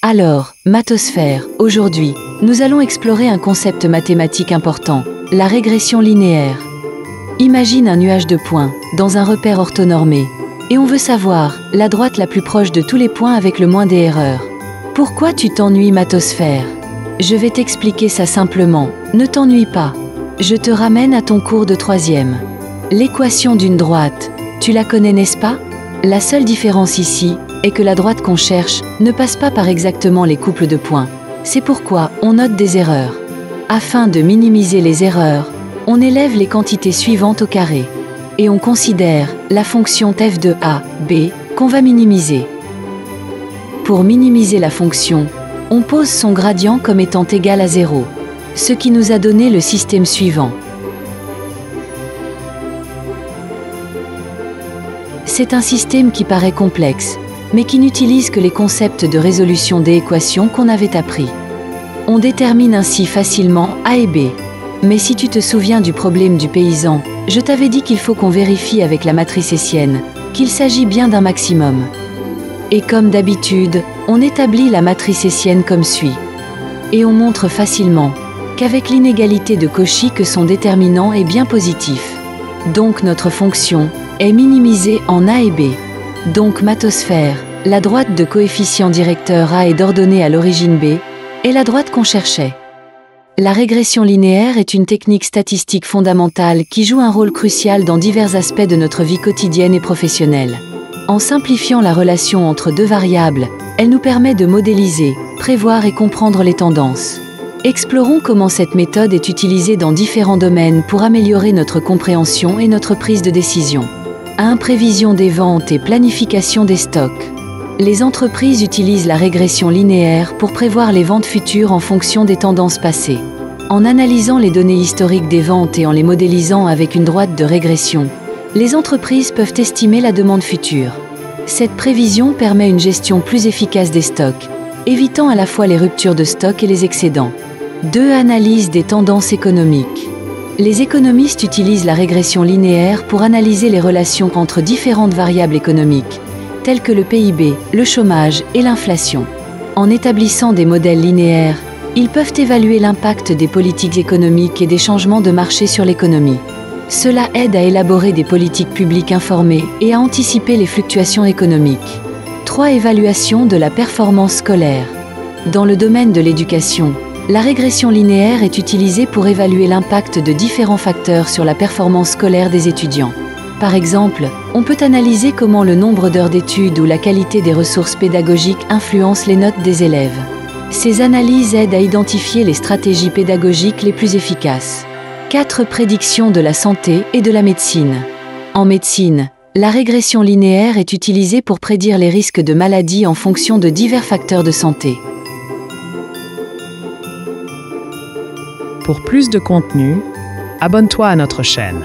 Alors, mathosphère, aujourd'hui, nous allons explorer un concept mathématique important, la régression linéaire. Imagine un nuage de points, dans un repère orthonormé. Et on veut savoir, la droite la plus proche de tous les points avec le moins d'erreurs. Pourquoi tu t'ennuies, mathosphère? Je vais t'expliquer ça simplement, ne t'ennuie pas. Je te ramène à ton cours de 3e. L'équation d'une droite, tu la connais, n'est-ce pas? La seule différence ici est que la droite qu'on cherche ne passe pas par exactement les couples de points. C'est pourquoi on note des erreurs. Afin de minimiser les erreurs, on élève les quantités suivantes au carré. Et on considère la fonction f de a, b, qu'on va minimiser. Pour minimiser la fonction, on pose son gradient comme étant égal à 0. Ce qui nous a donné le système suivant. C'est un système qui paraît complexe, mais qui n'utilise que les concepts de résolution des équations qu'on avait appris. On détermine ainsi facilement A et B. Mais si tu te souviens du problème du paysan, je t'avais dit qu'il faut qu'on vérifie avec la matrice hessienne qu'il s'agit bien d'un maximum. Et comme d'habitude, on établit la matrice hessienne comme suit. Et on montre facilement qu'avec l'inégalité de Cauchy que son déterminant est bien positif. Donc notre fonction est minimisée en A et B. Donc mathosphère, la droite de coefficient directeur A et d'ordonnée à l'origine B, est la droite qu'on cherchait. La régression linéaire est une technique statistique fondamentale qui joue un rôle crucial dans divers aspects de notre vie quotidienne et professionnelle. En simplifiant la relation entre deux variables, elle nous permet de modéliser, prévoir et comprendre les tendances. Explorons comment cette méthode est utilisée dans différents domaines pour améliorer notre compréhension et notre prise de décision. 1. Prévision des ventes et planification des stocks. Les entreprises utilisent la régression linéaire pour prévoir les ventes futures en fonction des tendances passées. En analysant les données historiques des ventes et en les modélisant avec une droite de régression, les entreprises peuvent estimer la demande future. Cette prévision permet une gestion plus efficace des stocks, évitant à la fois les ruptures de stock et les excédents. 2. Analyse des tendances économiques. Les économistes utilisent la régression linéaire pour analyser les relations entre différentes variables économiques, telles que le PIB, le chômage et l'inflation. En établissant des modèles linéaires, ils peuvent évaluer l'impact des politiques économiques et des changements de marché sur l'économie. Cela aide à élaborer des politiques publiques informées et à anticiper les fluctuations économiques. 3. Évaluation de la performance scolaire. Dans le domaine de l'éducation, la régression linéaire est utilisée pour évaluer l'impact de différents facteurs sur la performance scolaire des étudiants. Par exemple, on peut analyser comment le nombre d'heures d'études ou la qualité des ressources pédagogiques influencent les notes des élèves. Ces analyses aident à identifier les stratégies pédagogiques les plus efficaces. 4. Prédiction de la santé et de la médecine. En médecine, la régression linéaire est utilisée pour prédire les risques de maladies en fonction de divers facteurs de santé. Pour plus de contenu, abonne-toi à notre chaîne.